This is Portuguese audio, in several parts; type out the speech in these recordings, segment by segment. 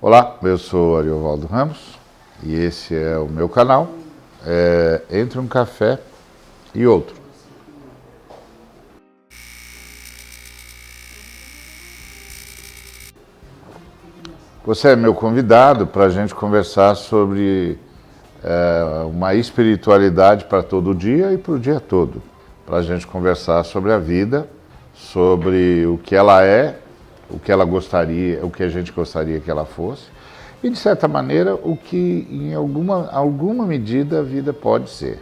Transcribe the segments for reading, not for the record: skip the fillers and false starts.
Olá, eu sou Ariovaldo Ramos e esse é o meu canal, Entre um Café e Outro. Você é meu convidado para a gente conversar sobre uma espiritualidade para todo dia e para o dia todo. Para a gente conversar sobre a vida, sobre o que ela é, o que ela gostaria, o que a gente gostaria que ela fosse, e de certa maneira o que em alguma medida a vida pode ser,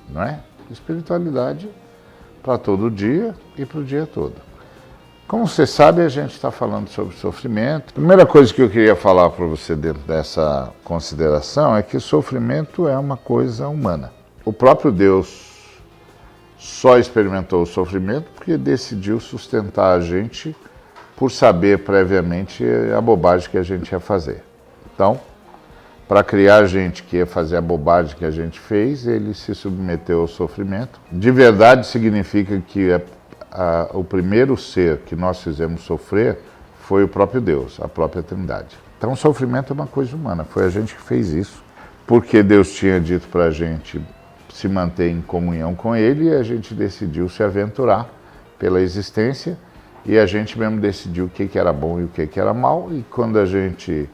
não é? Espiritualidade para todo dia e para o dia todo. Como você sabe, a gente está falando sobre sofrimento. A primeira coisa que eu queria falar para você dentro dessa consideração é que sofrimento é uma coisa humana. O próprio Deus só experimentou o sofrimento porque decidiu sustentar a gente por saber previamente a bobagem que a gente ia fazer. Então, para criar a gente que ia fazer a bobagem que a gente fez, ele se submeteu ao sofrimento. De verdade significa que o primeiro ser que nós fizemos sofrer foi o próprio Deus, a própria Trindade. Então o sofrimento é uma coisa humana, foi a gente que fez isso, porque Deus tinha dito para a gente se manter em comunhão com Ele e a gente decidiu se aventurar pela existência e a gente mesmo decidiu o que era bom e o que era mal, e quando a gente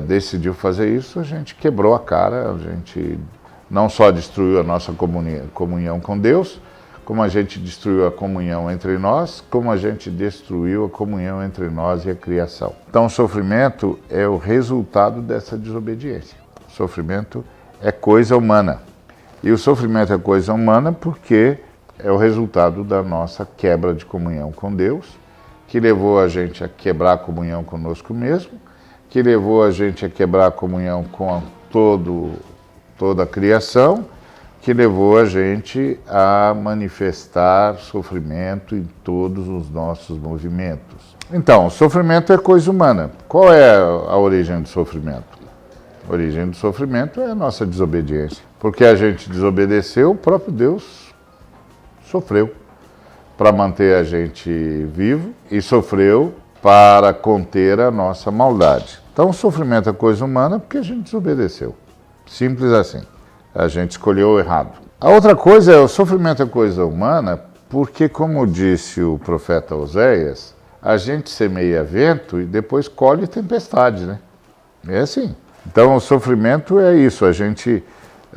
decidiu fazer isso, a gente quebrou a cara, a gente não só destruiu a nossa comunhão com Deus, como a gente destruiu a comunhão entre nós, como a gente destruiu a comunhão entre nós e a criação. Então o sofrimento é o resultado dessa desobediência. O sofrimento é coisa humana. E o sofrimento é coisa humana porque é o resultado da nossa quebra de comunhão com Deus, que levou a gente a quebrar a comunhão conosco mesmo, que levou a gente a quebrar a comunhão com toda a criação, que levou a gente a manifestar sofrimento em todos os nossos movimentos. Então, o sofrimento é coisa humana. Qual é a origem do sofrimento? A origem do sofrimento é a nossa desobediência. Porque a gente desobedeceu, o próprio Deus sofreu para manter a gente vivo e sofreu para conter a nossa maldade. Então, o sofrimento é coisa humana porque a gente desobedeceu. Simples assim. A gente escolheu errado. A outra coisa é, o sofrimento é coisa humana porque, como disse o profeta Oséias, a gente semeia vento e depois colhe tempestade, né? É assim. Então, o sofrimento é isso, a gente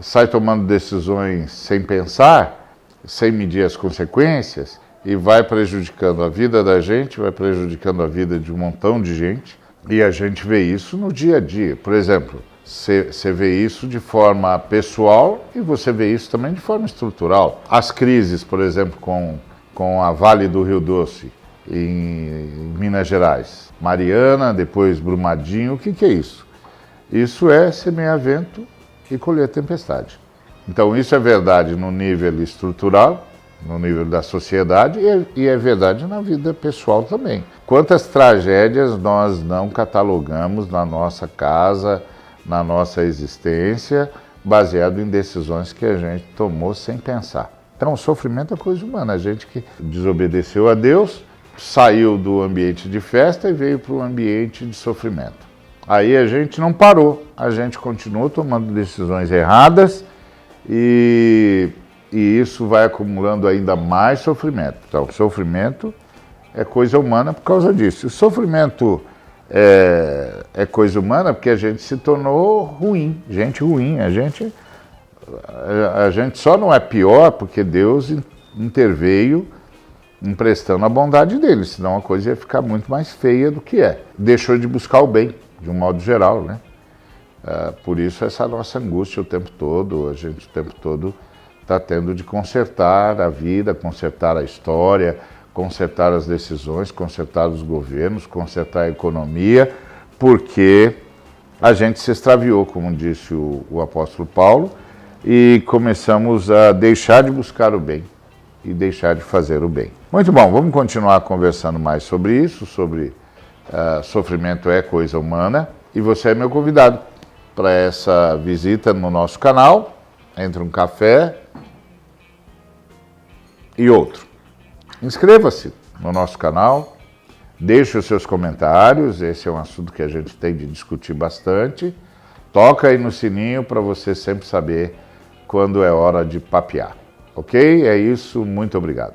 sai tomando decisões sem pensar, sem medir as consequências, e vai prejudicando a vida da gente, vai prejudicando a vida de um montão de gente, e a gente vê isso no dia a dia. Por exemplo, você vê isso de forma pessoal e você vê isso também de forma estrutural. As crises, por exemplo, com a Vale do Rio Doce, em Minas Gerais. Mariana, depois Brumadinho, o que é isso? Isso é semear vento e colher tempestade. Então isso é verdade no nível estrutural, no nível da sociedade, e é verdade na vida pessoal também. Quantas tragédias nós não catalogamos na nossa casa, na nossa existência, baseado em decisões que a gente tomou sem pensar. Então o sofrimento é coisa humana, a gente que desobedeceu a Deus, saiu do ambiente de festa e veio para o ambiente de sofrimento. Aí a gente não parou, a gente continuou tomando decisões erradas e isso vai acumulando ainda mais sofrimento. Então, o sofrimento é coisa humana por causa disso. O sofrimento é coisa humana porque a gente se tornou ruim, gente ruim. A gente só não é pior porque Deus interveio emprestando a bondade dele, senão a coisa ia ficar muito mais feia do que é. Deixou de buscar o bem, de um modo geral, né? Por isso essa nossa angústia o tempo todo, a gente o tempo todo está tendo de consertar a vida, consertar a história, consertar as decisões, consertar os governos, consertar a economia, porque a gente se extraviou, como disse o apóstolo Paulo, e começamos a deixar de buscar o bem e deixar de fazer o bem. Muito bom, vamos continuar conversando mais sobre isso, sobre sofrimento é coisa humana, e você é meu convidado para essa visita no nosso canal, Entre um Café e Outro. Inscreva-se no nosso canal, Deixe os seus comentários, esse é um assunto que a gente tem de discutir bastante. Toca aí no sininho para você sempre saber quando é hora de papear. Ok? É isso, muito obrigado.